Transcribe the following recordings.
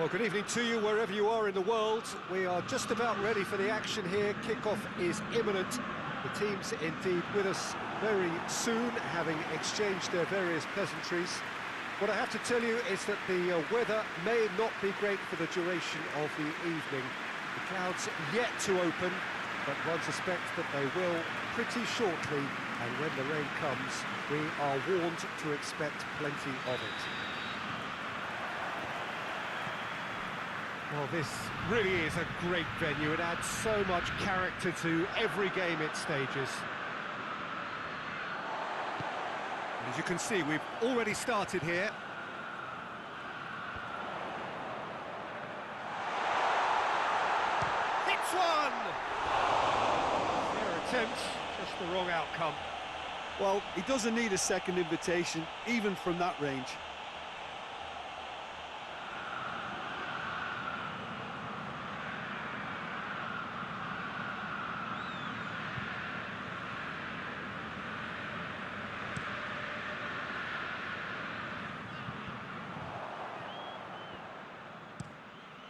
Well, good evening to you wherever you are in the world. We are just about ready for the action here. Kickoff is imminent. The team's indeed with us very soon, having exchanged their various pleasantries. What I have to tell you is that the weather may not be great for the duration of the evening. The clouds yet to open, but one suspects that they will pretty shortly, and when the rain comes, we are warned to expect plenty of it. Well, this really is a great venue. It adds so much character to every game it stages. As you can see, we've already started here. Hits one! Fair attempt, just the wrong outcome. Well, he doesn't need a second invitation, even from that range.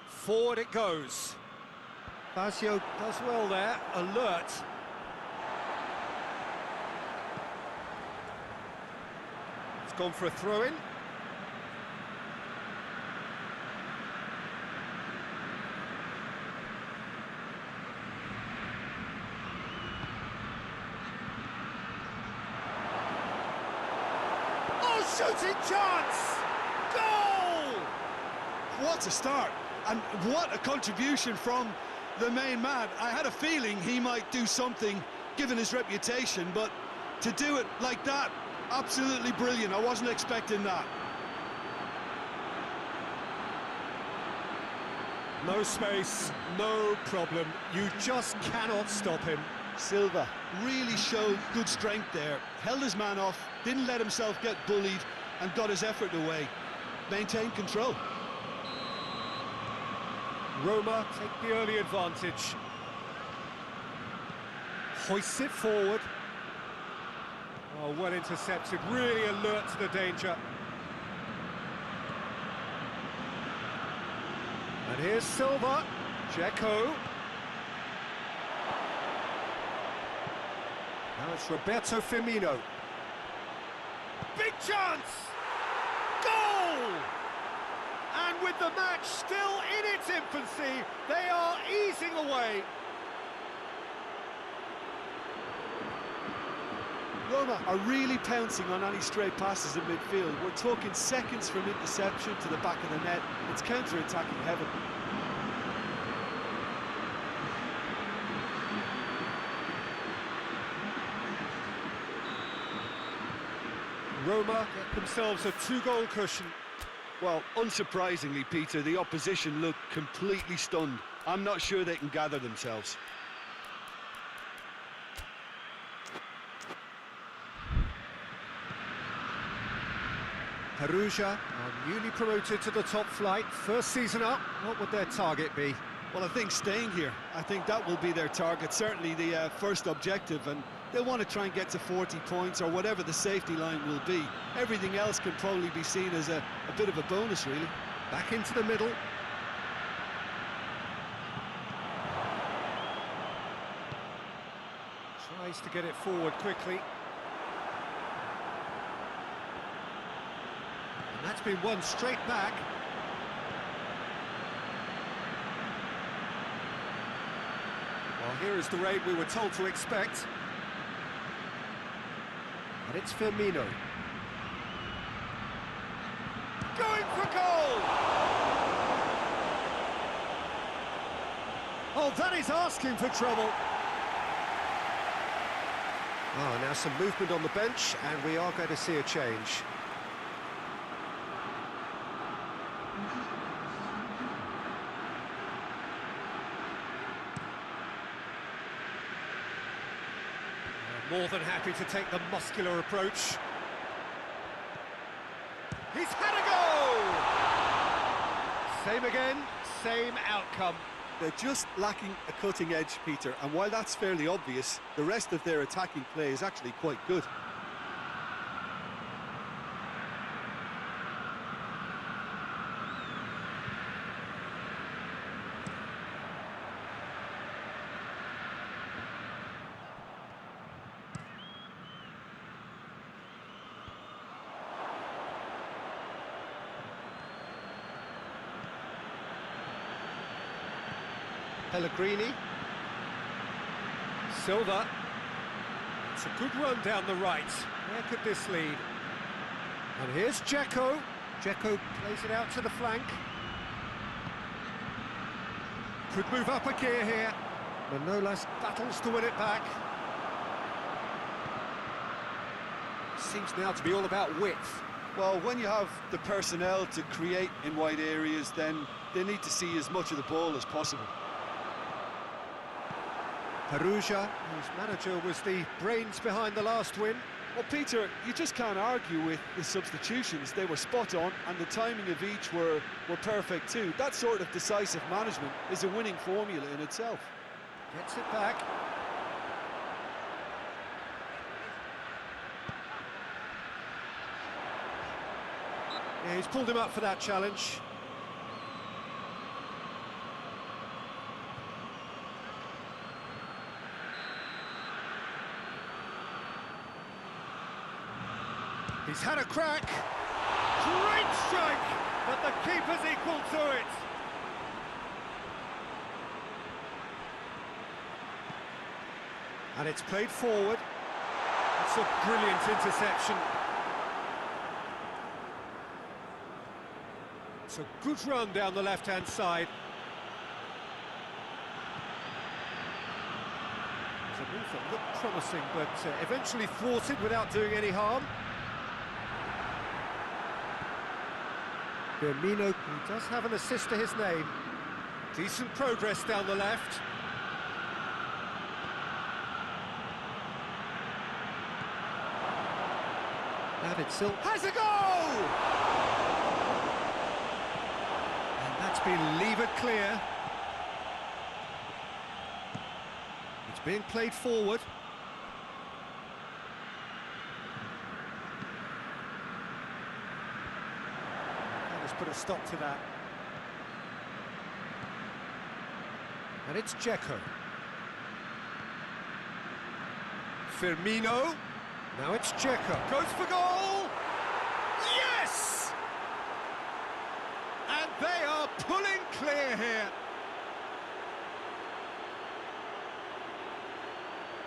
Forward it goes. Valenciayu does well there, alert. It's gone for a throw-in. Oh, shooting chance! Goal! What a start! And what a contribution from the main man. I had a feeling he might do something, given his reputation, but to do it like that, absolutely brilliant. I wasn't expecting that. No space, no problem. You just cannot stop him. Silva really showed good strength there. Held his man off, didn't let himself get bullied, and got his effort away. Maintained control. Roma take the early advantage. Hoists it forward. Oh, well intercepted, really alert to the danger. And here's Silva. Dzeko. Now it's Roberto Firmino. Big chance! Goal! And with the match still in its infancy, they are easing away. Roma are really pouncing on any stray passes in midfield. We're talking seconds from interception to the back of the net. It's counter-attacking heaven. Roma get themselves a two-goal cushion. Well, unsurprisingly, Peter, the opposition look completely stunned. I'm not sure they can gather themselves. Perugia are newly promoted to the top flight. First season up, what would their target be? Well, I think staying here. I think that will be their target, certainly the first objective, and they'll want to try and get to 40 points or whatever the safety line will be. Everything else can probably be seen as a bit of a bonus, really. Back into the middle. Tries to get it forward quickly. And that's been won straight back. Well, here is the raid we were told to expect. And it's Firmino. Going for goal! Oh, that is asking for trouble. Oh, now some movement on the bench, and we are going to see a change. More than happy to take the muscular approach. He's had a go! Same again, same outcome. They're just lacking a cutting edge, Peter, and while that's fairly obvious, the rest of their attacking play is actually quite good. Pellegrini. Silva. It's a good run down the right. Where could this lead? And here's Dzeko. Dzeko plays it out to the flank. Could move up a gear here. Manolas battles to win it back. Seems now to be all about width. Well, when you have the personnel to create in wide areas, then they need to see as much of the ball as possible. Perugia, whose manager was the brains behind the last win. Well, Peter, you just can't argue with the substitutions. They were spot on, and the timing of each were perfect too. That sort of decisive management is a winning formula in itself. Gets it back. Yeah, he's pulled him up for that challenge. He's had a crack. Great strike, but the keeper's equal to it. And it's played forward. It's a brilliant interception. It's a good run down the left-hand side. It's a move that looked promising, but eventually thwarted without doing any harm. Firmino, who does have an assist to his name. Decent progress down the left. David Silva has a goal! And that's been levered clear. It's being played forward. Put a stop to that. And it's Dzeko. Firmino. Now it's Dzeko. Goes for goal! Yes! And they are pulling clear here.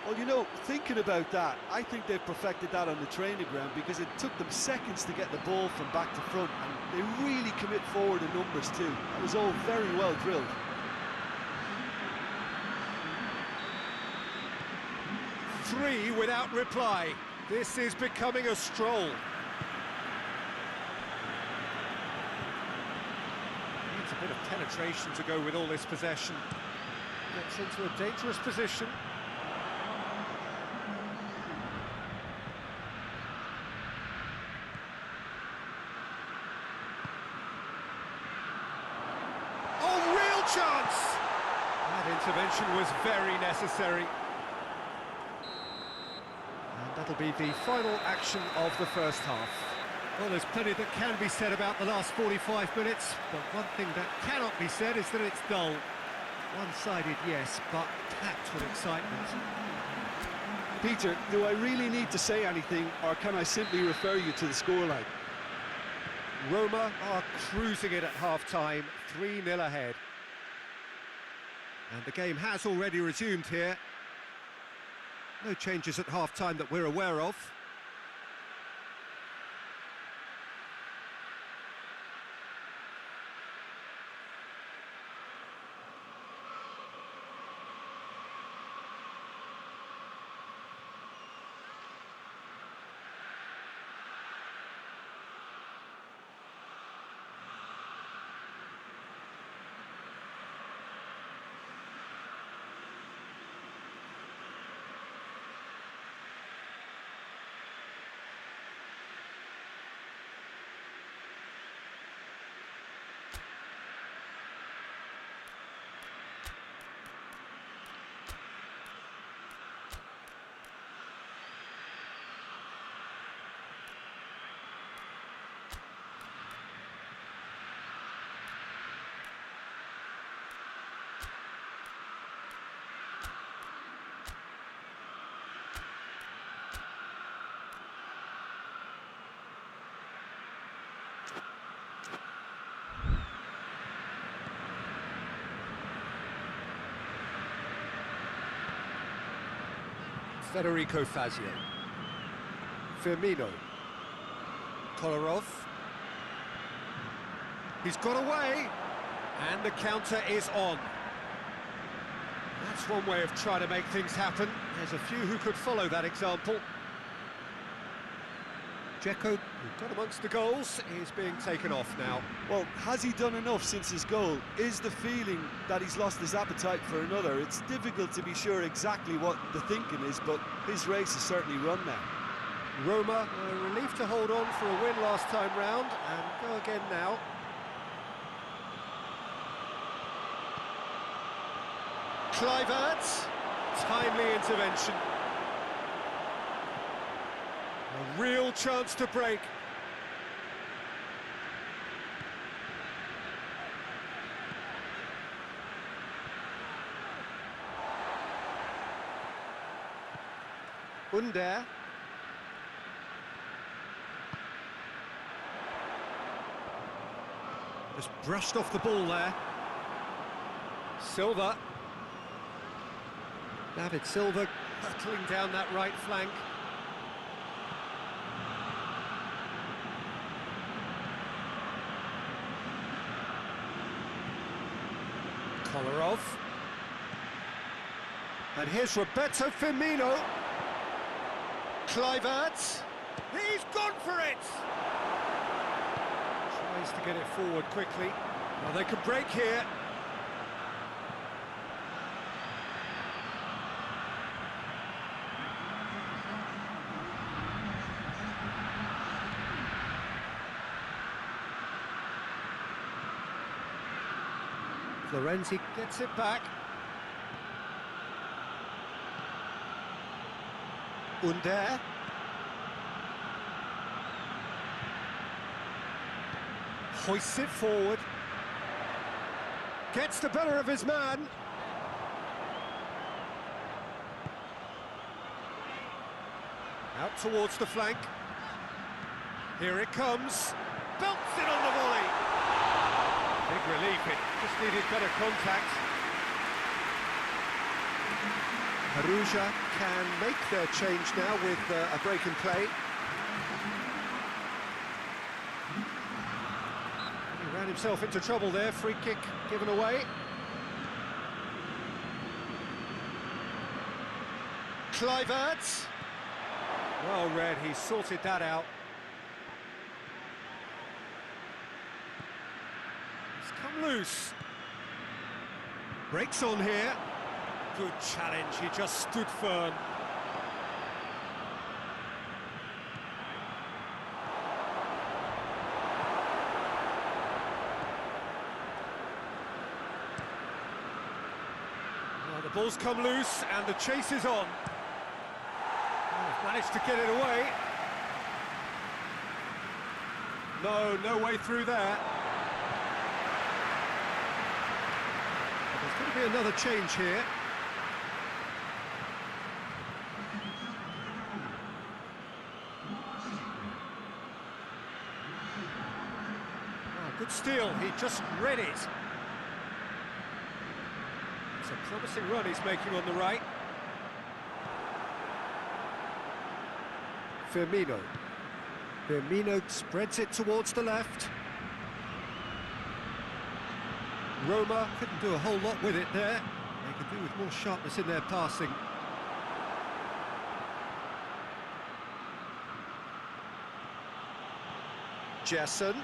Well, you know, thinking about that, I think they've perfected that on the training ground because it took them seconds to get the ball from back to front, and they really commit forward in numbers too. That was all very well drilled. Three without reply. This is becoming a stroll. Needs a bit of penetration to go with all this possession. Gets into a dangerous position. Chance! That intervention was very necessary. And that'll be the final action of the first half. Well, there's plenty that can be said about the last 45 minutes, but one thing that cannot be said is that it's dull. One-sided, yes, but packed with excitement. Peter, do I really need to say anything, or can I simply refer you to the scoreline? Roma are cruising it at half-time, 3-0 ahead. And the game has already resumed here. No changes at half-time that we're aware of. Federico Fazio. Firmino. Kolarov. He's got away, and the counter is on. That's one way of trying to make things happen. There's a few who could follow that example. Dzeko, who got amongst the goals, is being taken off now. Well, has he done enough since his goal? Is the feeling that he's lost his appetite for another? It's difficult to be sure exactly what the thinking is, but his race is certainly run now. Roma were relieved to hold on for a win last time round, and go again now. Kluivert, timely intervention. A real chance to break. Under. Just brushed off the ball there. Silva. David Silva hurtling down that right flank. Kolarov. And here's Roberto Firmino. Kluivert. He's gone for it! Tries to get it forward quickly. Well, they could break here. Florenzi gets it back. Under. Hoists it forward. Gets the better of his man. Out towards the flank. Here it comes. Belts it on the volley. Big relief, it just needed better contact. Perugia can make their change now with a break in play. He ran himself into trouble there, free kick given away. Kluivert. Well read, he sorted that out. Loose. Breaks on here. Good challenge, he just stood firm. Well, the ball's come loose and the chase is on. Oh, managed to get it away. No way through there. There's going to be another change here. Oh, good steal, he just read it. It's a promising run he's making on the right. Firmino. Firmino spreads it towards the left. Roma couldn't do a whole lot with it there. They could do with more sharpness in their passing. Jason.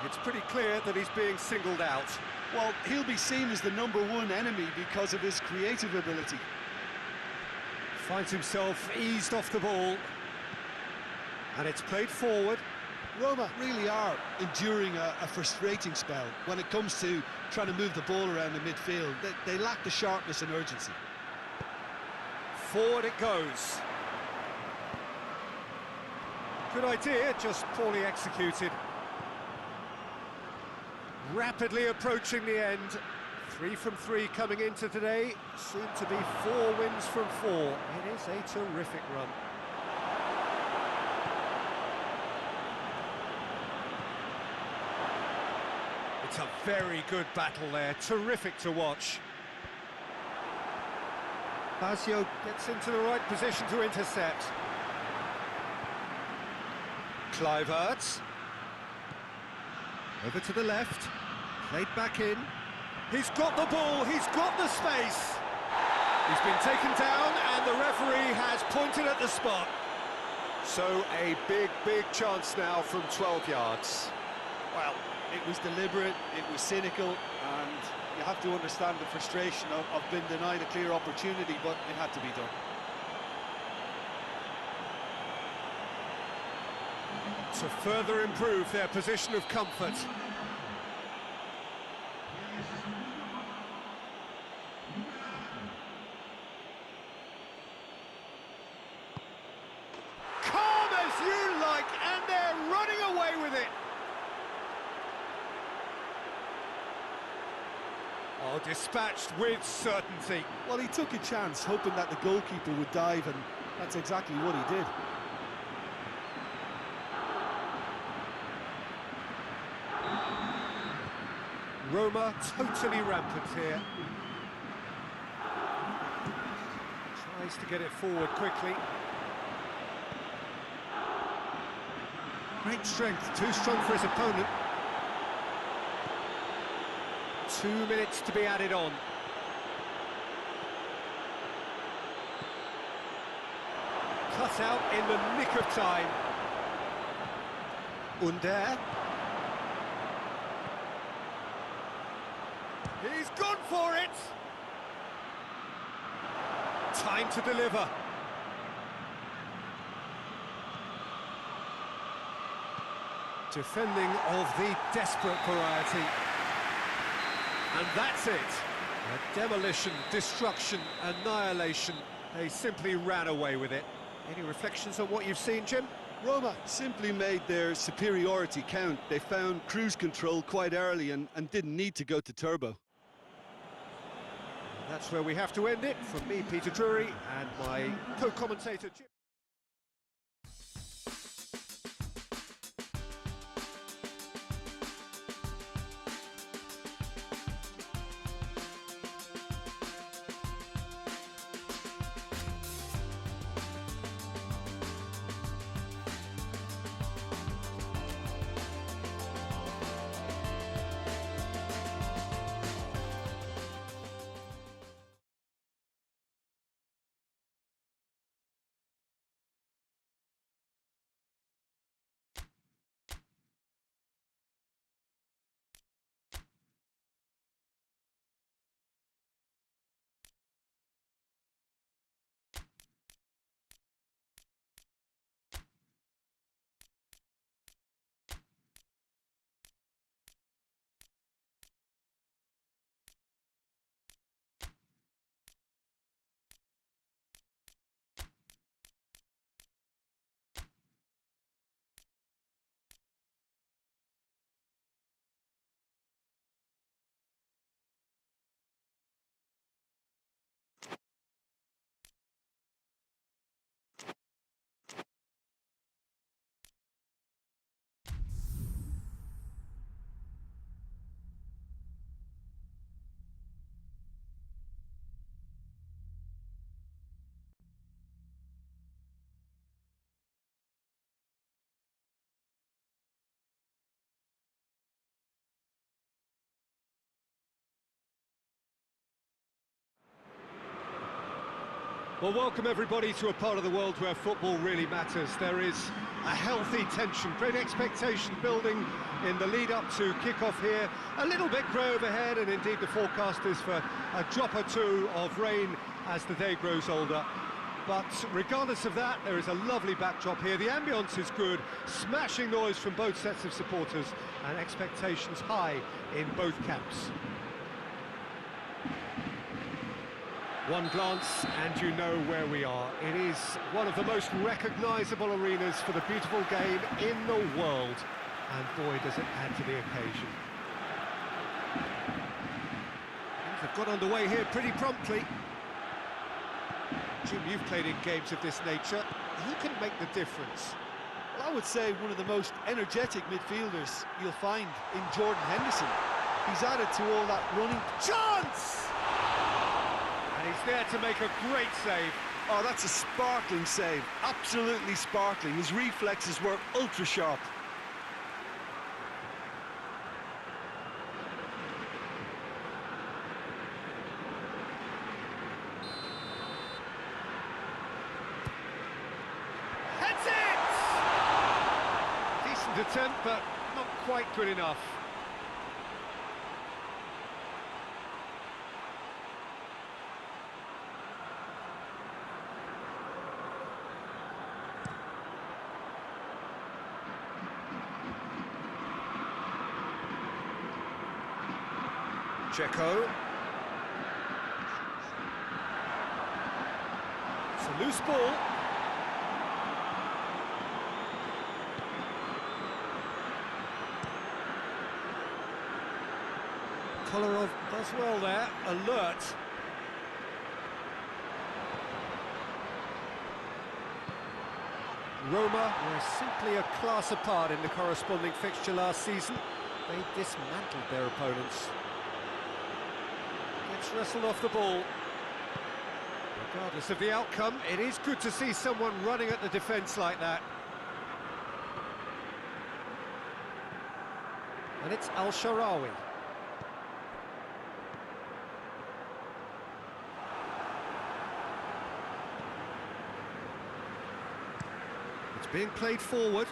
It's pretty clear that he's being singled out. Well, he'll be seen as the #1 enemy because of his creative ability. Finds himself eased off the ball. And it's played forward. Roma really are enduring a frustrating spell when it comes to trying to move the ball around the midfield. They lack the sharpness and urgency. Forward it goes. Good idea, just poorly executed. Rapidly approaching the end. 3 from 3 coming into today. Soon to be 4 wins from 4. It is a terrific run. It's a very good battle there, terrific to watch. Vazio gets into the right position to intercept. Kluivert. Over to the left. Played back in. He's got the ball, he's got the space. He's been taken down and the referee has pointed at the spot. So a big chance now from 12 yards. Well, it was deliberate, it was cynical, and you have to understand the frustration of being denied a clear opportunity, but it had to be done. To further improve their position of comfort. Calm as you like, and they're running away with it. Oh, dispatched with certainty. Well, he took a chance, hoping that the goalkeeper would dive, and that's exactly what he did. Roma totally rampant here. Tries to get it forward quickly. Great strength, too strong for his opponent. 2 minutes to be added on. Cut out in the nick of time. Under. He's gone for it! Time to deliver. Defending of the desperate variety. And that's it. A demolition, destruction, annihilation. They simply ran away with it. Any reflections on what you've seen, Jim? Roma simply made their superiority count. They found cruise control quite early and didn't need to go to turbo. That's where we have to end it. From me, Peter Drury, and my co-commentator, Jim. Well, welcome everybody to a part of the world where football really matters. There is a healthy tension, great expectation building in the lead-up to kick-off here. A little bit grey overhead, and indeed the forecast is for a drop or two of rain as the day grows older. But regardless of that, there is a lovely backdrop here. The ambience is good, smashing noise from both sets of supporters, and expectations high in both camps. One glance and you know where we are. It is one of the most recognisable arenas for the beautiful game in the world. And boy, does it add to the occasion. Things have got underway here pretty promptly. Jim, you've played in games of this nature. Who can make the difference? Well, I would say one of the most energetic midfielders you'll find in Jordan Henderson. He's added to all that running. Chance! And He's there to make a great save. Oh, that's a sparkling save. Absolutely sparkling. His reflexes were ultra-sharp. Heads it! Decent attempt, but not quite good enough. Checo. It's a loose ball. Kolarov does well there, alert. Roma were simply a class apart in the corresponding fixture last season. They dismantled their opponents. Gets wrestled off the ball. Regardless of the outcome, it is good to see someone running at the defence like that. And it's Al-Sharawi. It's being played forward.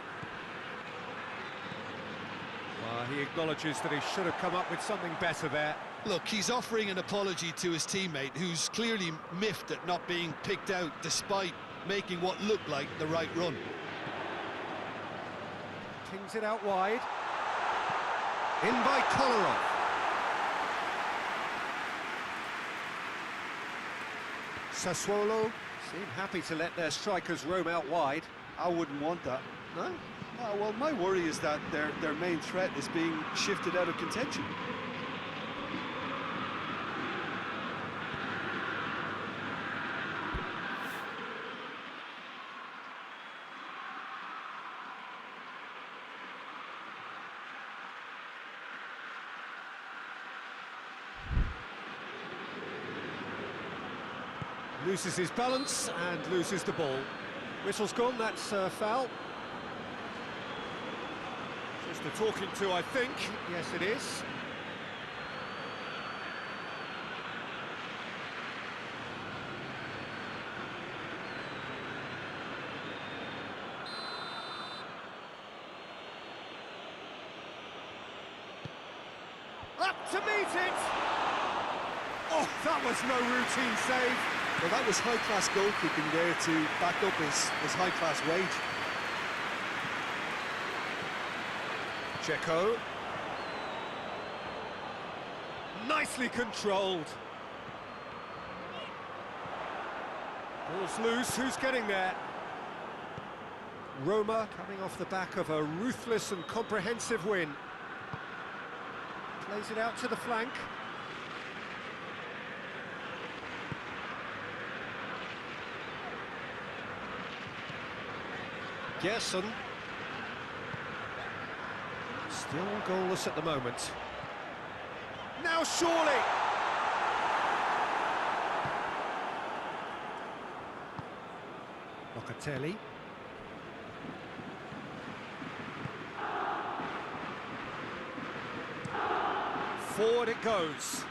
He acknowledges that he should have come up with something better there. Look, he's offering an apology to his teammate, who's clearly miffed at not being picked out despite making what looked like the right run. Kings it out wide. In by Kolarov. Sassuolo seem happy to let their strikers roam out wide. I wouldn't want that. No? Oh, well, my worry is that their main threat is being shifted out of contention. Loses his balance and loses the ball. Whistle's gone, that's a foul. Just a talking to, I think. Yes, it is. Up to meet it! Oh, that was no routine save. Well, that was high-class goalkeeping there to back up his high-class wage. Checo. Nicely controlled. Ball's loose, who's getting there? Roma coming off the back of a ruthless and comprehensive win. Plays it out to the flank. Gerson. Still goalless at the moment. Now surely! Locatelli. Forward it goes.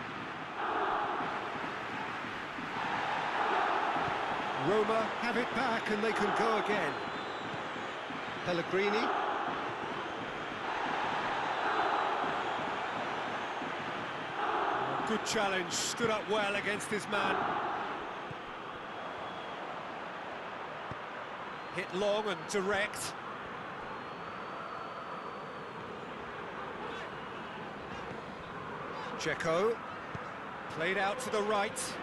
Roma have it back and they can go again. Pellegrini. Good challenge, stood up well against his man. Hit long and direct. Checo, played out to the right.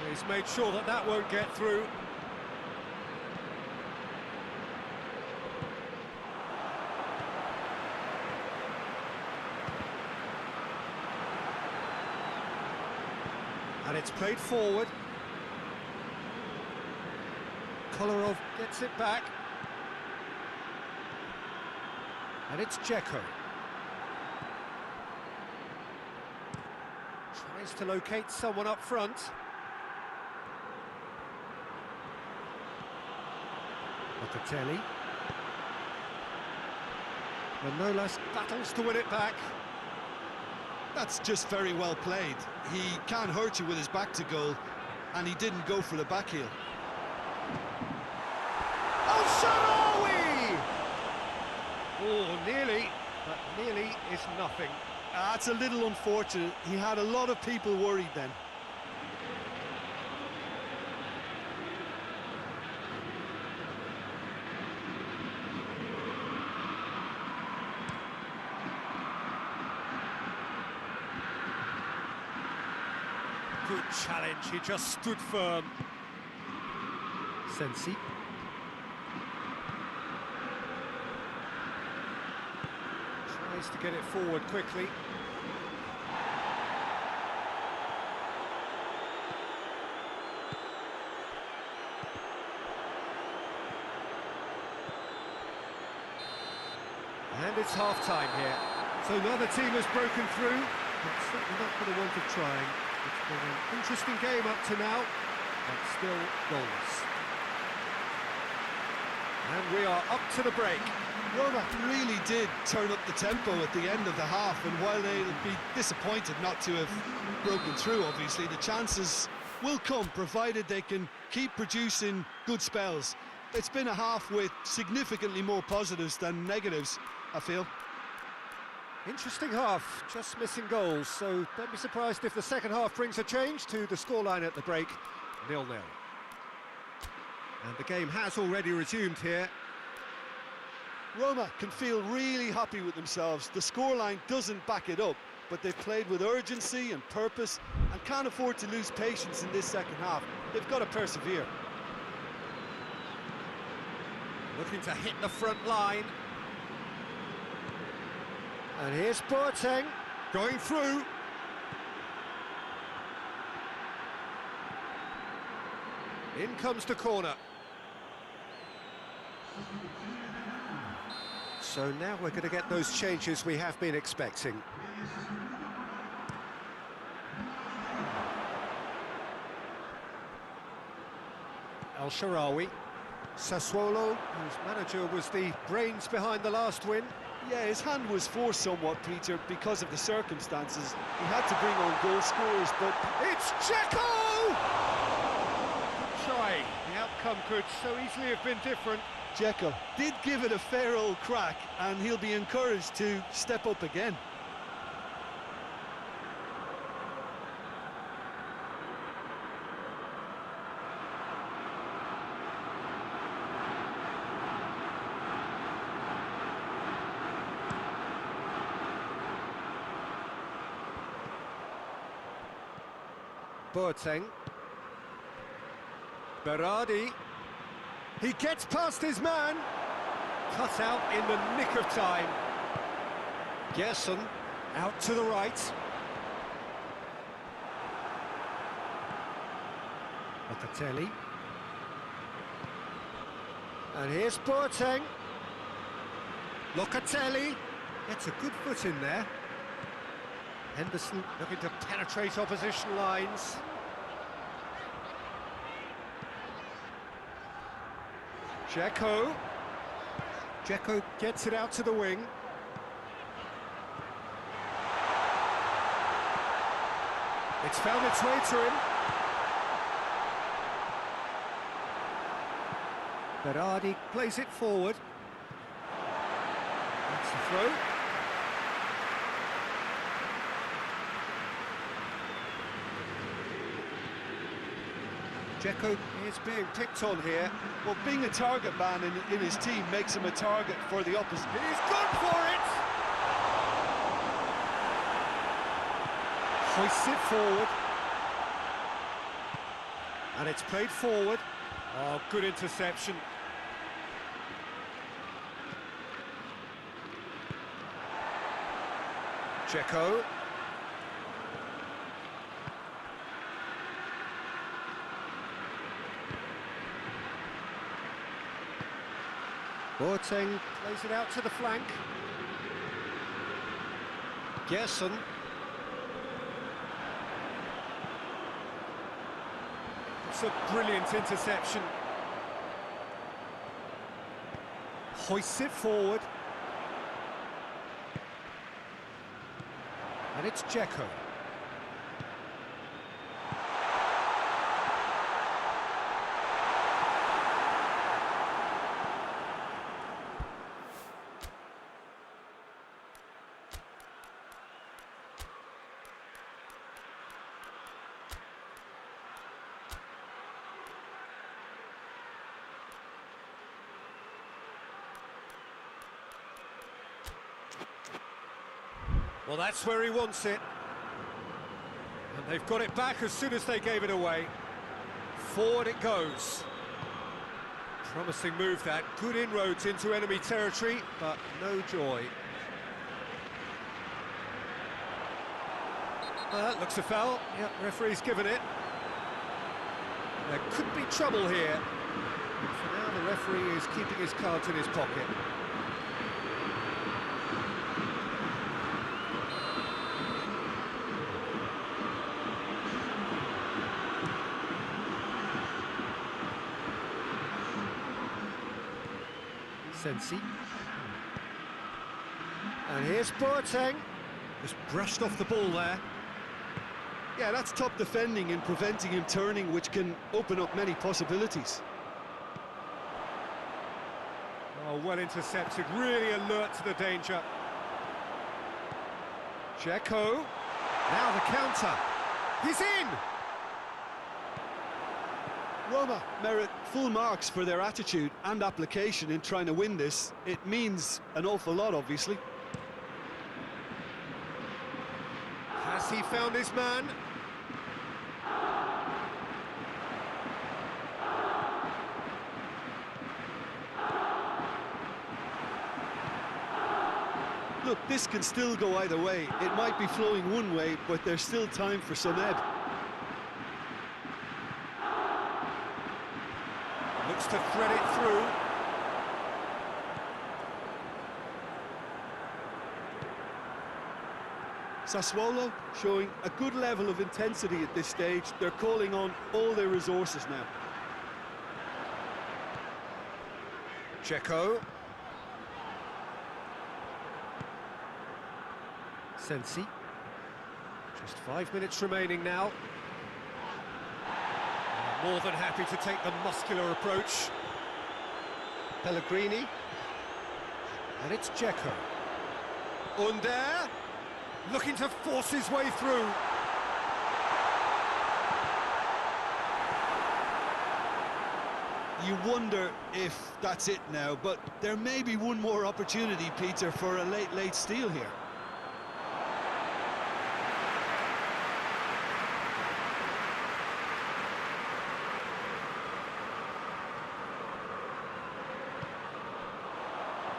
He's made sure that that won't get through. And it's played forward. Kolarov gets it back. And it's Checo. Tries to locate someone up front. Locatelli. Manolas battles to win it back. That's just very well played. He can't hurt you with his back to goal, and he didn't go for the back heel. Oh, Sharawi! Oh, nearly, but nearly is nothing. That's a little unfortunate. He had a lot of people worried then. Good challenge, he just stood firm. Sensi. Tries to get it forward quickly. And it's half-time here. So neither team has broken through, but certainly not for the want of trying. It's been an interesting game up to now, but still goalless. And we are up to the break. Roma really did turn up the tempo at the end of the half, and while they'll be disappointed not to have broken through, obviously, the chances will come, provided they can keep producing good spells. It's been a half with significantly more positives than negatives, I feel. Interesting half, just missing goals, so don't be surprised if the second half brings a change to the scoreline at the break, 0-0. And the game has already resumed here. Roma can feel really happy with themselves. The scoreline doesn't back it up, but they've played with urgency and purpose and can't afford to lose patience in this second half. They've got to persevere. Looking to hit the front line. And here's Boateng, going through. In comes the corner. So now we're going to get those changes we have been expecting. El Shaarawy. Sassuolo, whose manager was the brains behind the last win. Yeah, his hand was forced somewhat, Peter, because of the circumstances. He had to bring on goal scorers, but... It's Dzeko! Good try. The outcome could so easily have been different. Dzeko did give it a fair old crack, and he'll be encouraged to step up again. Boateng. Berardi. He gets past his man. Cut out in the nick of time. Gerson out to the right. Locatelli. And here's Boateng. Locatelli gets a good foot in there. Henderson looking to penetrate opposition lines. Dzeko. Dzeko gets it out to the wing. It's found its way to him. Berardi plays it forward. That's the throw. Dzeko is being picked on here. Well, being a target man in his team makes him a target for the opposite. He's gone for it! Hoists it forward. And it's played forward. Oh, good interception. Dzeko. Boateng plays it out to the flank. Gerson. That's a brilliant interception. Hoists it forward. And it's Dzeko. Well, that's where he wants it. And they've got it back as soon as they gave it away. Forward it goes. Promising move that. Good inroads into enemy territory, but no joy. That looks a foul. Yep, referee's given it. There could be trouble here. But for now, the referee is keeping his cards in his pocket. Sensi. And here's Boateng. Just brushed off the ball there. Yeah, that's top defending and preventing him turning, which can open up many possibilities. Oh, well intercepted, really alert to the danger. Dzeko. Now the counter. He's in! Roma merit full marks for their attitude and application in trying to win this. It means an awful lot, obviously. Has he found his man? Look, this can still go either way. It might be flowing one way, but there's still time for some ebb. Looks to thread it through. Sassuolo showing a good level of intensity at this stage. They're calling on all their resources now. Dzeko. Sensi. Just 5 minutes remaining now. More than happy to take the muscular approach. Pellegrini. And it's Dzeko. Under. Looking to force his way through. You wonder if that's it now, but there may be one more opportunity, Peter, for a late steal here.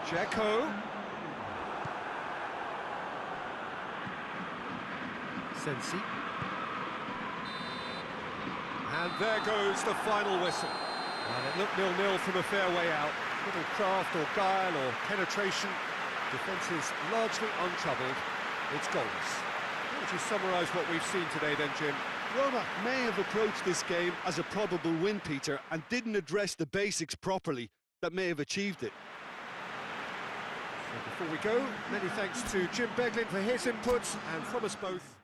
Dzeko. Sensi. And there goes the final whistle. And it looked 0-0 from a fair way out. Little craft or guile or penetration. Defence is largely untroubled. It's goals. How would you summarise what we've seen today then, Jim? Roma may have approached this game as a probable win, Peter, and didn't address the basics properly that may have achieved it. So before we go, many thanks to Jim Beglin for his inputs, and from us both,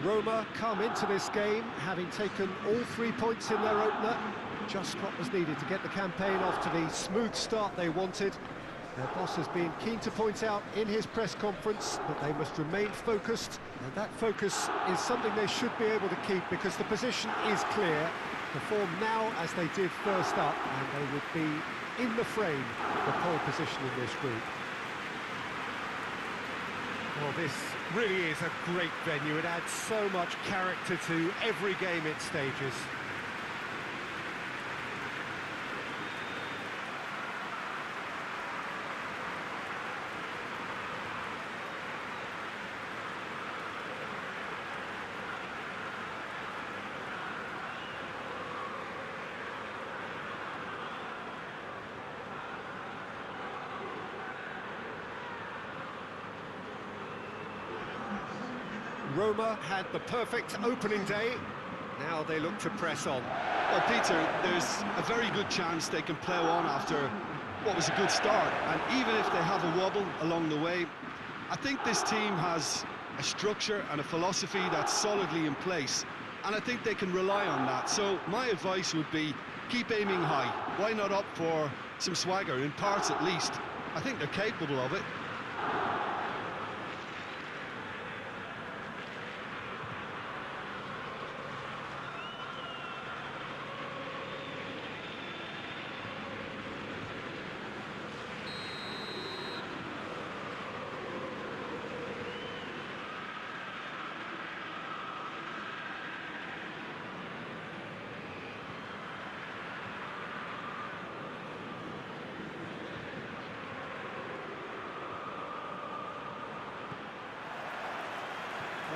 Roma come into this game having taken all 3 points in their opener. Just what was needed to get the campaign off to the smooth start they wanted. Their boss has been keen to point out in his press conference that they must remain focused, and that focus is something they should be able to keep because the position is clear. Perform now as they did first up, and they would be in the frame for pole position in this group. Well, this really is a great venue. It adds so much character to every game it stages. Roma had the perfect opening day. Now they look to press on. Well, Peter, there's a very good chance they can plough on after what was a good start. And even if they have a wobble along the way, I think this team has a structure and a philosophy that's solidly in place. And I think they can rely on that. So my advice would be, keep aiming high. Why not opt for some swagger, in parts at least? I think they're capable of it.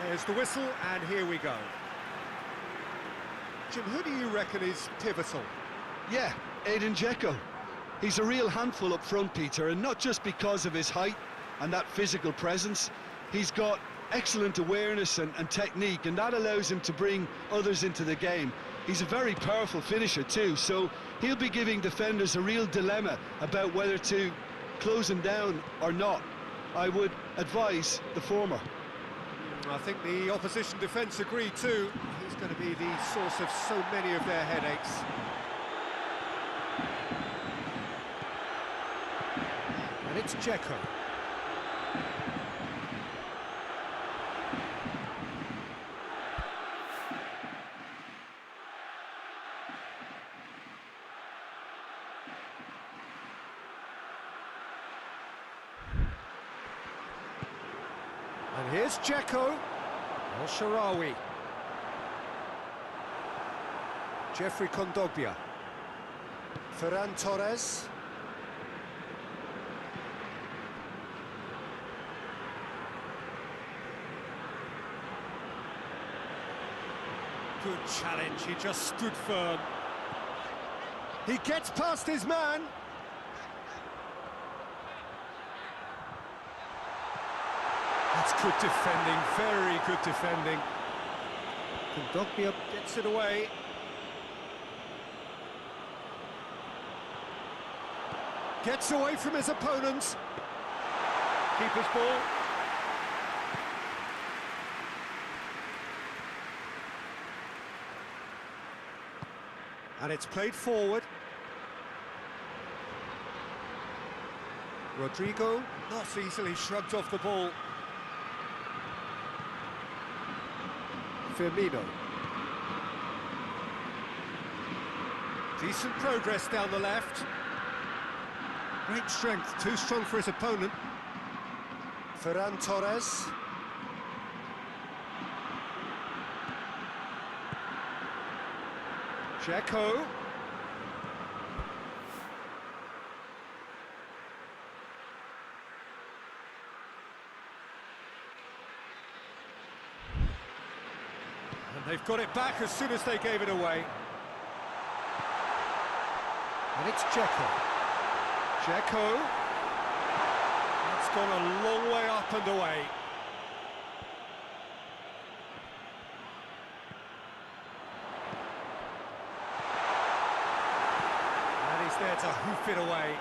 There's the whistle, and here we go. Jim, who do you reckon is pivotal? Yeah, Edin Dzeko. He's a real handful up front, Peter, and not just because of his height and that physical presence. He's got excellent awareness and technique, and that allows him to bring others into the game. He's a very powerful finisher too, so he'll be giving defenders a real dilemma about whether to close him down or not. I would advise the former. I think the opposition defence agree too. He's going to be the source of so many of their headaches. And it's Dzeko. And here's Dzeko. El-Shaarawy. Jeffrey Kondogbia. Ferran Torres. Good challenge, he just stood firm. He gets past his man. That's good defending, very good defending. Kondogbia gets it away. Gets away from his opponent. Keeper's ball. And it's played forward. Rodrigo not easily shrugged off the ball. Firmino. Decent progress down the left. Great strength, too strong for his opponent. Ferran Torres. Dzeko. And they've got it back as soon as they gave it away. And it's Dzeko. Dzeko. That's gone a long way up and away. And he's there to hoof it away.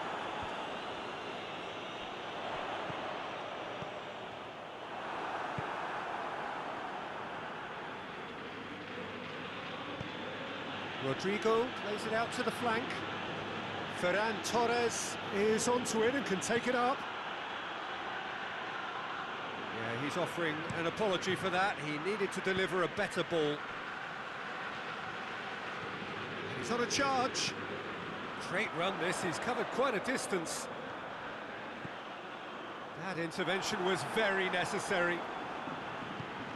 Rodrigo plays it out to the flank. Ferran Torres is onto it and can take it up. Yeah, he's offering an apology for that. He needed to deliver a better ball. He's on a charge. Great run this, he's covered quite a distance. That intervention was very necessary.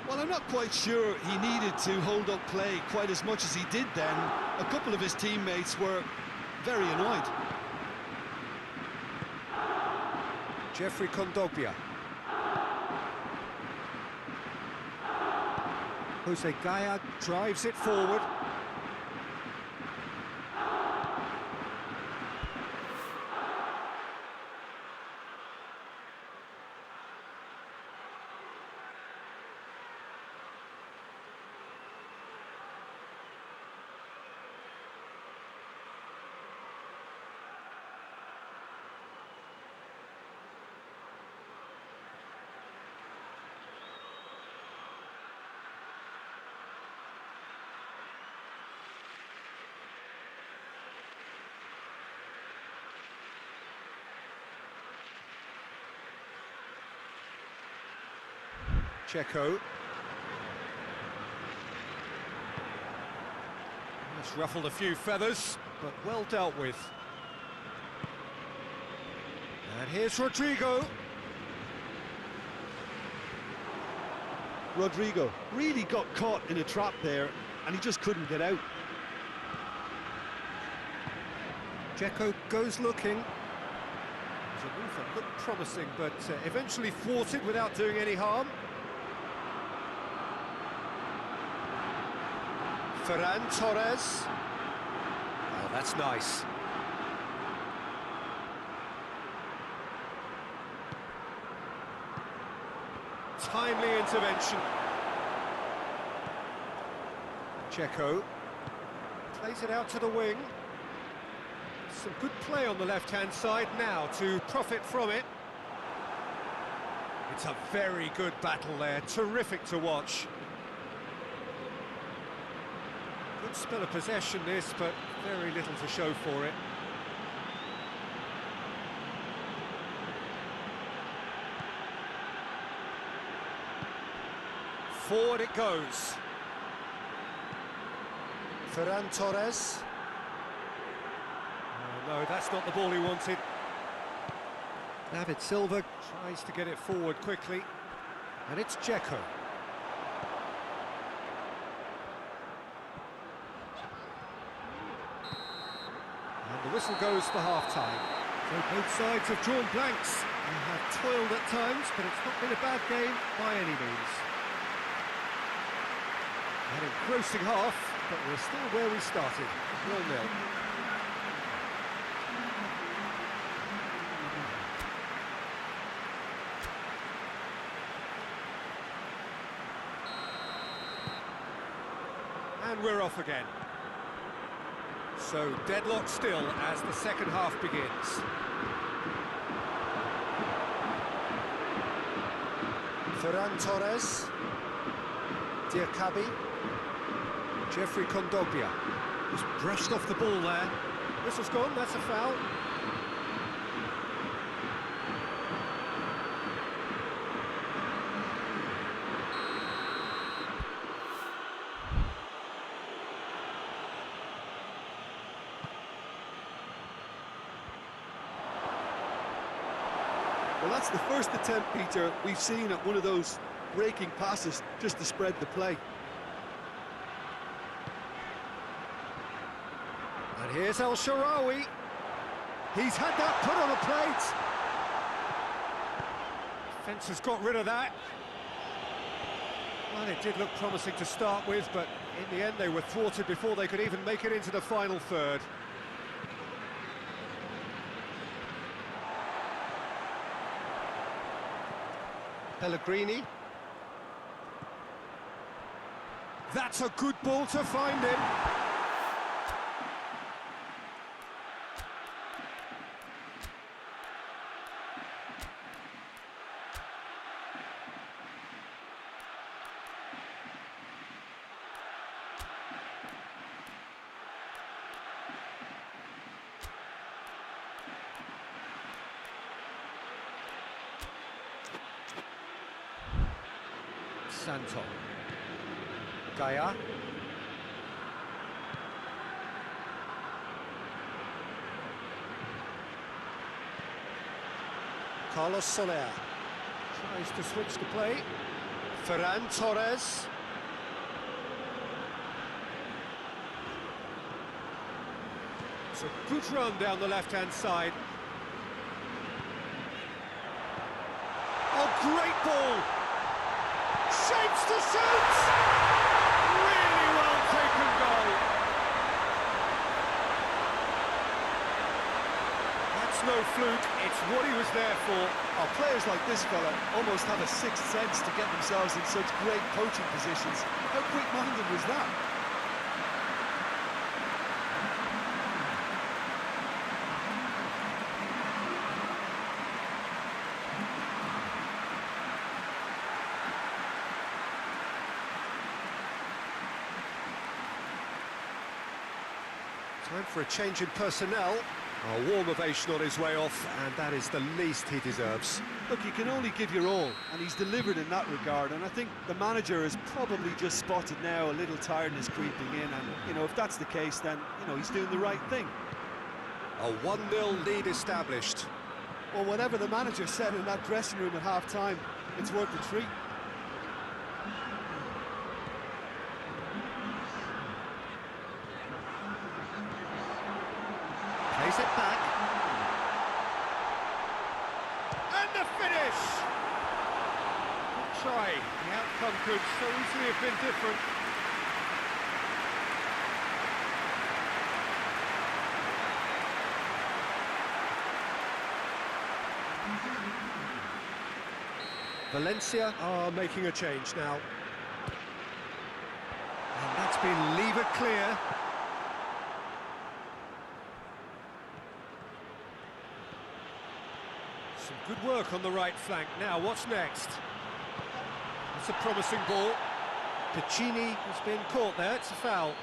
Well, I'm not quite sure he needed to hold up play quite as much as he did then. A couple of his teammates were very annoyed. Jeffrey Kondogbia. Jose Gaya drives it forward. Checo. That's ruffled a few feathers, but well dealt with. And here's Rodrigo. Rodrigo really got caught in a trap there, and he just couldn't get out. Checo goes looking. It's a move that looked promising, but eventually thwarted without doing any harm. Ferran Torres. Oh, that's nice. Timely intervention. Checo plays it out to the wing. Some good play on the left-hand side now to profit from it. It's a very good battle there, terrific to watch. Good spell of possession this, but very little to show for it. Forward it goes. Ferran Torres. Oh, no, that's not the ball he wanted. David Silva tries to get it forward quickly. And it's Checo. And the whistle goes for half-time. So both sides have drawn blanks and have toiled at times, but it's not been a bad game by any means. An engrossing half, but we're still where we started, 0-0. And we're off again. So deadlock still as the second half begins. Ferran Torres, Diakabi, Jeffrey Kondogbia. Just brushed off the ball there. Whistle's gone, that's a foul. Well, that's the first attempt, Peter, we've seen at one of those breaking passes just to spread the play. And here's El Shaarawy. He's had that put on a plate. Defence has got rid of that. Well, it did look promising to start with, but in the end they were thwarted before they could even make it into the final third. Pellegrini. That's a good ball to find him. Santo. Gaia. Carlos Soler tries to switch the play. Ferran Torres. It's a good run down the left-hand side. Oh, great ball! Shapes to shoot! Really well taken goal. That's no fluke, it's what he was there for. Oh, players like this fella almost have a sixth sense to get themselves in such great coaching positions. How quick-minded was that? Time for a change in personnel. A warm ovation on his way off, and that is the least he deserves. Look, you can only give your all, and he's delivered in that regard, and I think the manager has probably just spotted now a little tiredness creeping in, and, you know, if that's the case, then, you know, he's doing the right thing. A 1-0 lead established. Well, whatever the manager said in that dressing room at half-time, it's worth the treat. Plays it back. And the finish! Good try. The outcome could so easily have been different. Valencia are making a change now. And that's been levered clear. Some good work on the right flank. Now, what's next? It's a promising ball. Piccini has been caught there. It's a foul.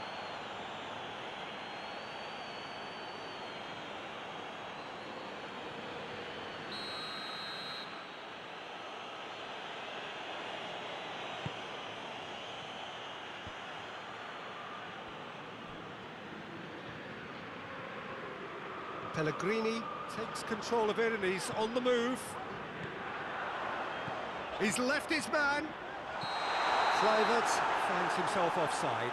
Pellegrini takes control of it and he's on the move. He's left his man. Kluivert finds himself offside.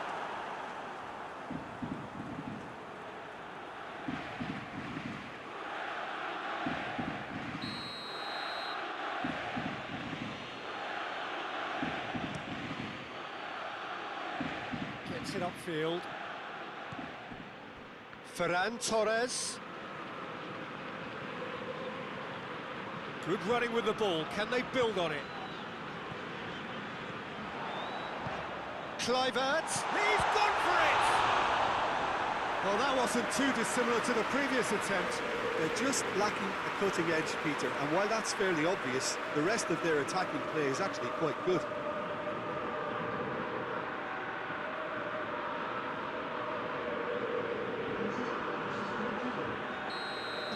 Gets it upfield. Ferran Torres. Good running with the ball. Can they build on it? Kluivert. He's gone for it! Well, that wasn't too dissimilar to the previous attempt. They're just lacking a cutting edge, Peter, and while that's fairly obvious, the rest of their attacking play is actually quite good.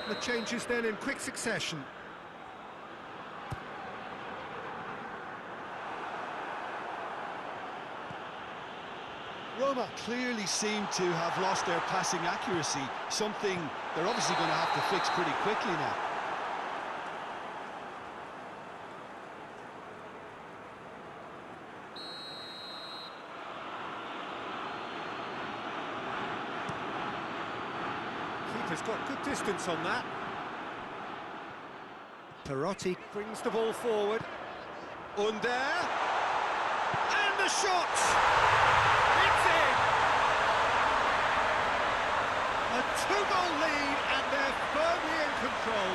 The changes then in quick succession. Roma clearly seem to have lost their passing accuracy, something they're obviously going to have to fix pretty quickly now. Keeper's got good distance on that. Perotti brings the ball forward. Under. And the shot! A 2-goal lead, and they're firmly in control.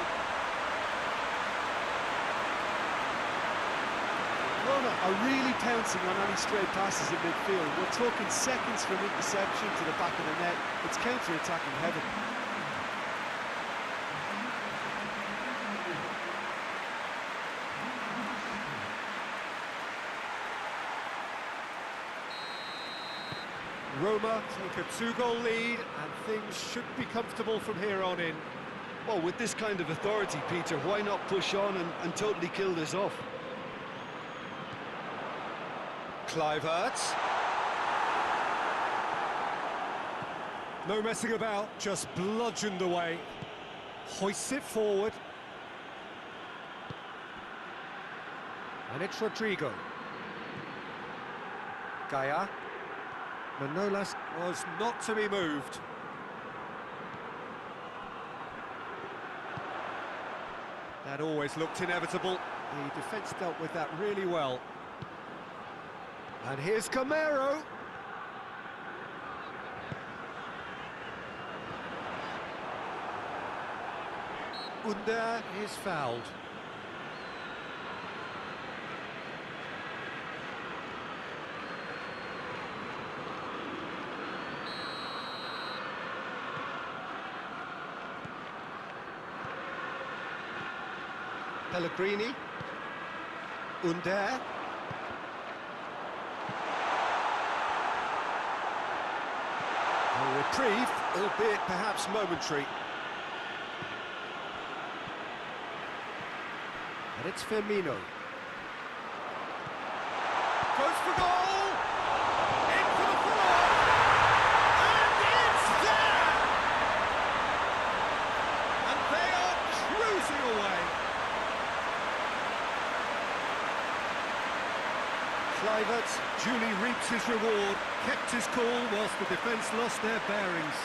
Roma are really pouncing on any stray passes in midfield. We're talking seconds from interception to the back of the net. It's counter-attacking heaven. Roma take a 2-goal lead, and things should be comfortable from here on in. Well, with this kind of authority, Peter, why not push on and totally kill this off? Kluivert. No messing about, just bludgeoned away. Hoists it forward. And it's Rodrigo. Gaia. Manolas was not to be moved. That always looked inevitable. The defence dealt with that really well. And here's Camero. Under is fouled. Pellegrini. Under. A reprieve, albeit perhaps momentary. And it's Firmino. Goes for goal! In for the follow! And it's there! And they are cruising away. Kluivert duly reaps his reward, kept his cool whilst the defence lost their bearings.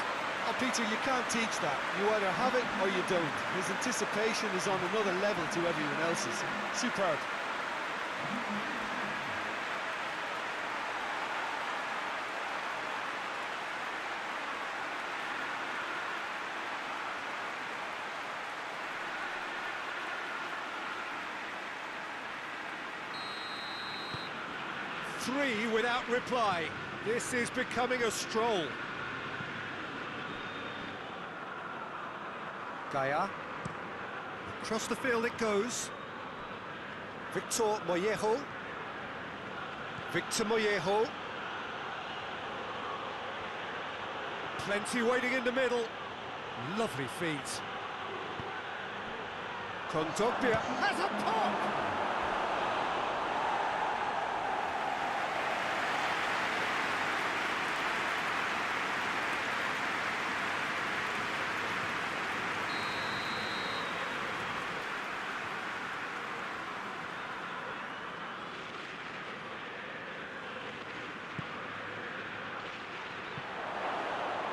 Oh, Peter, you can't teach that. You either have it or you don't. His anticipation is on another level to everyone else's. Superb. Three without reply. This is becoming a stroll. Gaia. Across the field it goes. Victor Mollejo. Victor Mollejo. Plenty waiting in the middle. Lovely feet. Kondogbia has a pop!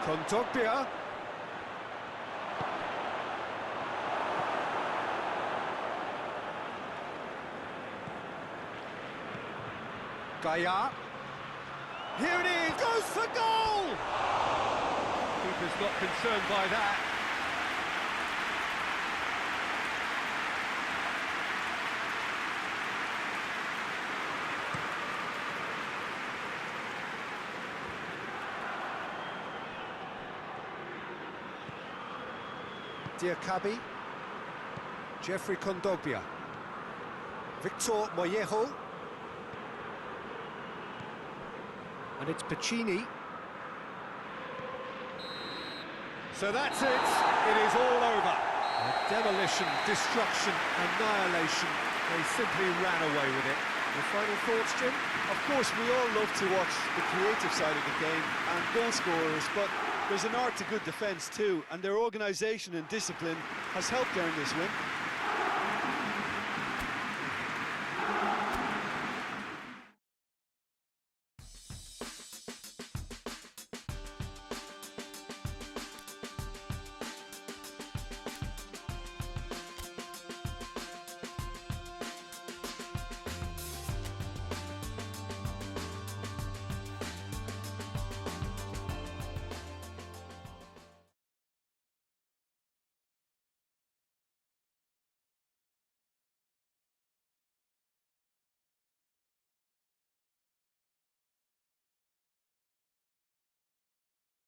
Kondogbia. Gaia. Here it is, goes for goal! Keeper's not concerned by that. Diakabi, Jeffrey Kondogbia, Victor Mollejo, and it's Pacini. So that's it, it is all over. Demolition, destruction, annihilation, they simply ran away with it. Your final thoughts, Jim? Of course, we all love to watch the creative side of the game and goal scorers, but there's an art to good defence too, and their organisation and discipline has helped earn this win.